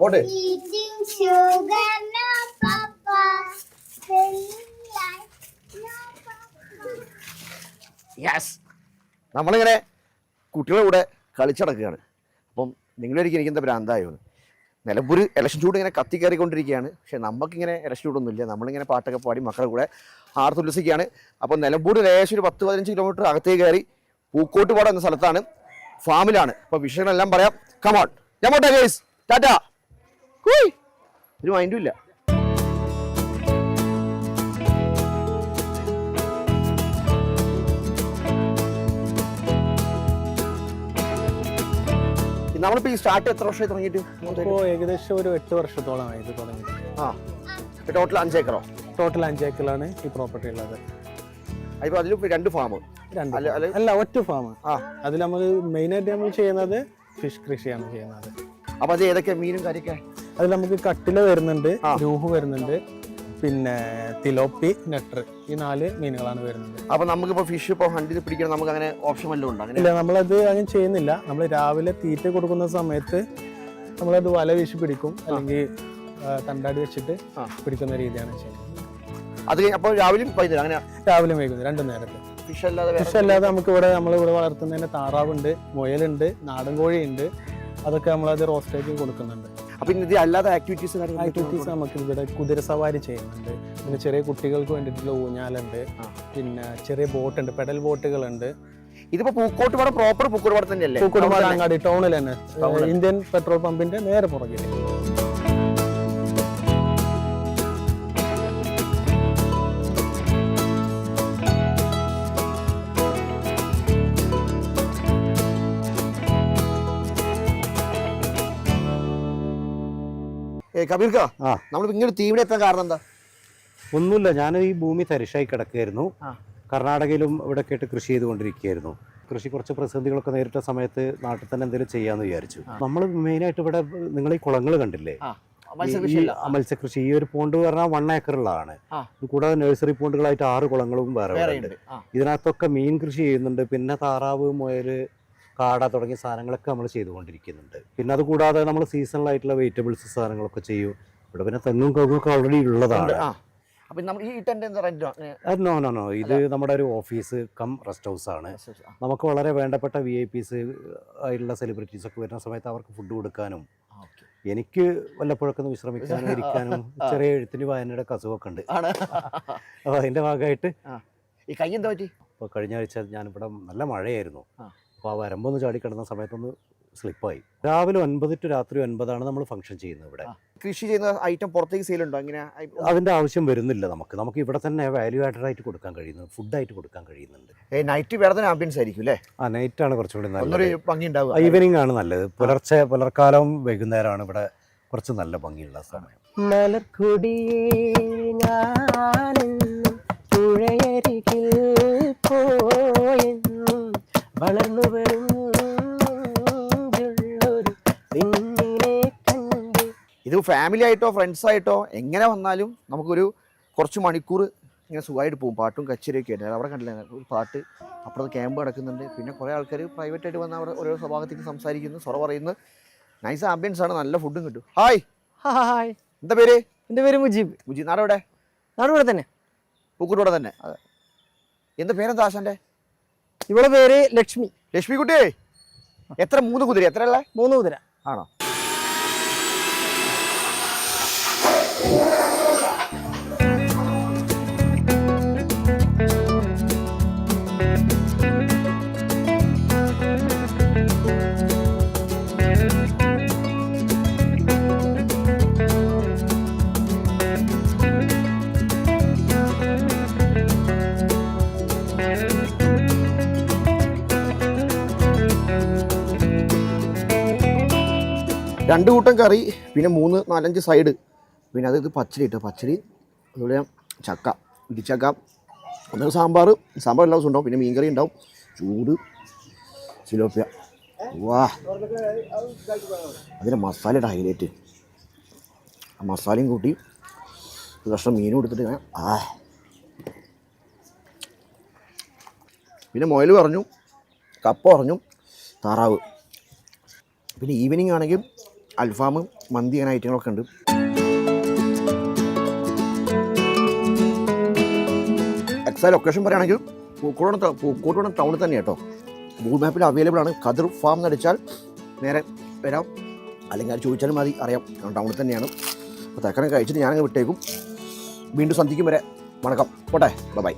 പോട്ടെ. യെസ്, നമ്മളിങ്ങനെ കുട്ടികളുടെ കൂടെ കളിച്ചടക്കുകയാണ്. അപ്പം നിങ്ങളൊരിക്കലും എനിക്കെന്താ ഭ്രാന്തായോ? നിലമ്പൂർ ഇലക്ഷൻ ചൂട് ഇങ്ങനെ കത്തി കയറിക്കൊണ്ടിരിക്കുകയാണ്. പക്ഷേ നമുക്കിങ്ങനെ ഇലക്ഷൻ ചൂടൊന്നുമില്ല. നമ്മളിങ്ങനെ പാട്ടൊക്കെ പാടി മക്കളുടെ കൂടെ ആർത്തുല്ലസിക്കുകയാണ്. അപ്പം നിലമ്പൂർ ലേശം ഒരു 10-15 കിലോമീറ്റർ അകത്തേക്ക് കയറി പൂക്കോട്ടുപാടം എന്ന സ്ഥലത്താണ്, ഫാമിലാണ്. അപ്പോൾ വിഷയങ്ങളെല്ലാം പറയാം. കമോൺ, ഞാൻ പോട്ടെ ഗൈസ്, ടാറ്റാ. ഒരു മൈൻഡും ഇല്ല. നമ്മളിപ്പോൾ ഈ സ്റ്റാർട്ട് എത്ര വർഷമായി തുടങ്ങിയിട്ട്? ഏകദേശം ഒരു 8 വർഷത്തോളമായി ഇത് തുടങ്ങിയിട്ട്. ടോട്ടൽ 5 ഏക്കറോ? ടോട്ടൽ 5 ഏക്കറാണ് ഈ പ്രോപ്പർട്ടി ഉള്ളത്. അപ്പോൾ അതിൽ 2 ഫാം? അല്ല, ഒറ്റ ഫാം. അതിൽ നമ്മൾ മെയിനായിട്ട് നമ്മൾ ചെയ്യുന്നത് ഫിഷ് കൃഷിയാണ് ചെയ്യുന്നത്. അപ്പോൾ അത് ഏതൊക്കെ മീനും കാര്യമൊക്കെ? അതിൽ നമുക്ക് കട്ടില വരുന്നുണ്ട്, രൂഹ് വരുന്നുണ്ട്, പിന്നെ തിലോപ്പി, നെട്ടർ, ഈ 4 മീനുകളാണ് വരുന്നത്. അപ്പോൾ നമുക്കിപ്പോൾ ഫിഷ് ഇപ്പോൾ ഹണ്ട് ചെയ്ത് പിടിക്കണം, നമുക്ക് അങ്ങനെ ഓപ്ഷൻ വല്ലതും ഉണ്ടോ? ഇല്ല, നമ്മളത് അങ്ങനെ ചെയ്യുന്നില്ല. നമ്മൾ രാവിലെ തീറ്റ കൊടുക്കുന്ന സമയത്ത് നമ്മളത് വല വീശി പിടിക്കും, അല്ലെങ്കിൽ തണ്ടാടി വെച്ചിട്ട് പിടിക്കുന്ന രീതിയാണ് ചെയ്യുന്നത്. അത് അപ്പോൾ രാവിലെയും വൈകുന്നേരം അങ്ങനെ? രാവിലെയും വൈകുന്നേരം 2 നേരത്തെ. ഫിഷ് അല്ലാതെ നമുക്ക് നമ്മളിവിടെ വളർത്തുന്നതിന് താറാവുണ്ട്, മുയലുണ്ട്, നാടൻ കോഴിയുണ്ട്. അതൊക്കെ നമ്മളത് റോസ്റ്റാക്കി കൊടുക്കുന്നുണ്ട്. അപ്പോൾ ഇത് അല്ലാതെ ആക്ടിവിറ്റീസ് നമുക്ക് ഇവിടെ കുതിര സവാരി ചെയ്യുന്നുണ്ട്, പിന്നെ ചെറിയ കുട്ടികൾക്ക് വേണ്ടിയിട്ടുള്ള ഊഞ്ഞാലുണ്ട്, പിന്നെ ചെറിയ ബോട്ടുണ്ട്, പെഡൽ ബോട്ടുകളുണ്ട്. ഇതിപ്പോ പൂക്കോട്ടുപാടം പ്രോപ്പർ പൂക്കോട്ടുപാടം തന്നെയല്ലേ? പൂക്കോട്ടുപാടം അങ്ങാടി ടൗണിൽ തന്നെ, ഇന്ത്യൻ പെട്രോൾ പമ്പിന്റെ നേരെ പുറകിൽ. കബീർക്ക, നമ്മൾ ഇങ്ങനെ തീവിടെ എത്താൻ കാരണം എന്താ? ഒന്നുമില്ല, ഞാൻ ഈ ഭൂമി തരിശായി കിടക്കുകയായിരുന്നു. കർണാടകയിലും ഇവിടെ കേട്ട് കൃഷി ചെയ്തുകൊണ്ടിരിക്കുകയായിരുന്നു. കൃഷി കുറച്ച് പ്രതിസന്ധികളൊക്കെ നേരിട്ട സമയത്ത് നാട്ടിൽ തന്നെ എന്തെങ്കിലും ചെയ്യാമെന്ന് വിചാരിച്ചു. നമ്മൾ മെയിനായിട്ട് ഇവിടെ നിങ്ങൾ ഈ കുളങ്ങൾ കണ്ടില്ലേ, മത്സ്യകൃഷി. ഈ ഒരു പോണ്ട് പറഞ്ഞാൽ 1 ഏക്കറുള്ളതാണ്. കൂടാതെ നഴ്സറി പോണ്ടുകളായിട്ട് 6 കുളങ്ങളും വേറെ ഉണ്ട്. ഇതിനകത്തൊക്കെ മീൻ കൃഷി ചെയ്യുന്നുണ്ട്. പിന്നെ താറാവ്, മുയല്, കാട തുടങ്ങിയ സാധനങ്ങളൊക്കെ നമ്മൾ ചെയ്തുകൊണ്ടിരിക്കുന്നുണ്ട്. പിന്നെ അത് കൂടാതെ നമ്മൾ സീസണലായിട്ടുള്ള വെജിറ്റബിൾസ് സാധനങ്ങളൊക്കെ ചെയ്യും. ഇവിടെ പിന്നെ തെങ്ങും കവുങ്ങൊക്കെ ഓൾറെഡി ഉള്ളതാണ്. നോ, ഇത് നമ്മുടെ ഒരു ഓഫീസ് കം റെസ്റ്റ് ഹൗസ് ആണ്. നമുക്ക് വളരെ വേണ്ടപ്പെട്ട VIPs ആയിട്ടുള്ള സെലിബ്രിറ്റീസ് ഒക്കെ വരുന്ന സമയത്ത് അവർക്ക് ഫുഡ് കൊടുക്കാനും, എനിക്ക് വല്ലപ്പോഴൊക്കെ ഒന്ന് വിശ്രമിക്കാനും ഇരിക്കാനും, ചെറിയ എഴുത്തിന് വായനയുടെ കസുവൊക്കെ ഉണ്ട്. അപ്പോൾ അതിൻ്റെ ഭാഗമായിട്ട് ഈ കൈ എന്താ പറ്റി? ഇപ്പോൾ കഴിഞ്ഞ ആഴ്ച ഞാനിവിടെ നല്ല മഴയായിരുന്നു. അപ്പോൾ ആ വരമ്പൊന്ന് ചാടിക്കിടന്ന സമയത്തൊന്ന് സ്ലിപ്പായി. രാവിലെ 9 to രാത്രി 9 നമ്മൾ ഫംഗ്ഷൻ ചെയ്യുന്നത്. ഇവിടെ കൃഷി ചെയ്യുന്ന ഐറ്റം പുറത്തേക്ക് സെയിലുണ്ടോ? അങ്ങനെ അതിൻ്റെ ആവശ്യം വരുന്നില്ല. നമുക്ക് ഇവിടെ തന്നെ വാല്യൂ ആഡഡ് ആയിട്ട് കൊടുക്കാൻ കഴിയുന്നു, ഫുഡായിട്ട് കൊടുക്കാൻ കഴിയുന്നുണ്ട്. നൈറ്റ് വേറെ തന്നെ ആംബിയൻസ് ആയിരിക്കും അല്ലേ? നൈറ്റാണ് കുറച്ചുകൂടി നല്ലത്, ഭംഗി ഉണ്ടാവുക. ഈവനിങ് ആണ് നല്ലത്. പുലർക്കാലം വൈകുന്നേരമാണ് ഇവിടെ കുറച്ച് നല്ല ഭംഗിയുള്ള സമയം. വളർന്നു വരും ഇത് ഫാമിലി ആയിട്ടോ ഫ്രണ്ട്സ് ആയിട്ടോ എങ്ങനെ വന്നാലും നമുക്കൊരു കുറച്ച് മണിക്കൂർ ഇങ്ങനെ സുഖമായിട്ട് പോകും. പാട്ടും കച്ചേരിയൊക്കെ ആയിട്ട് അവിടെ കണ്ടില്ല, ഒരു പാട്ട്, അപ്പുറത്ത് ക്യാമ്പ് നടക്കുന്നുണ്ട്. പിന്നെ കുറേ ആൾക്കാർ പ്രൈവറ്റായിട്ട് വന്ന് അവിടെ ഓരോ സ്വഭാവത്തേക്ക് സംസാരിക്കുന്നു, സൊറ പറയുന്നു. നൈസ് ആംബിയൻസ് ആണ്, നല്ല ഫുഡും കിട്ടും. ഹായ് ഹായ്, എന്താ പേര്? എൻ്റെ പേര് മുജീബ്. നാടെവിടെ? നാടിവിടെ തന്നെ, പൂക്കോട്ടുപാടം തന്നെ. എന്താ പേരെന്താ ആശാന്റെ? ഇവിടെ പേര് ലക്ഷ്മി. ലക്ഷ്മി കുട്ടി, എത്ര? 3 കുതിര? എത്ര ഉള്ള? 3 കുതിര. ആണോ? രണ്ട് കൂട്ടം കറി, പിന്നെ 3-4-5 സൈഡ്, പിന്നെ അത് പച്ചടി ഇട്ടോ, പച്ചടി, അതുപോലെ ചക്ക, ഇടിച്ചക്ക, ഒന്ന് സാമ്പാർ എല്ലാ ദിവസവും ഉണ്ടാവും, പിന്നെ മീൻകറി ഉണ്ടാവും, ചൂട് സിലോപ്പിയ. വാ, അതിൻ്റെ മസാലയുടെ ഹൈലൈറ്റ്. ആ മസാലയും കൂട്ടി ഒരു കഷ്ണം മീനും എടുത്തിട്ട് ഇങ്ങനെ പിന്നെ മുയൽ പറഞ്ഞു, കപ്പ പറഞ്ഞു, താറാവ്. പിന്നെ ഈവനിങ് ആണെങ്കിൽ അൽഫാം, മന്തി അങ്ങനെ ഐറ്റങ്ങളൊക്കെ ഉണ്ട്. എക്സാക്ട് ലൊക്കേഷൻ പറയുകയാണെങ്കിൽ പൂക്കോട്ടുകുളം ടൗണിൽ തന്നെ കേട്ടോ. ഗൂഗിൾ മാപ്പിൽ അവൈലബിൾ ആണ്. ഖദർ ഫാം എന്നടിച്ചാൽ നേരെ വരാം, അല്ലെങ്കിൽ അത് ചോദിച്ചാലും മതി, അറിയാം, ടൗണിൽ തന്നെയാണ്. അപ്പോൾ തൽക്കാലം കഴിച്ചിട്ട് ഞാനങ്ങ് വിട്ടേക്കും. വീണ്ടും സന്ധിക്കും വരെ വണക്കം, പോട്ടെ, ബൈ.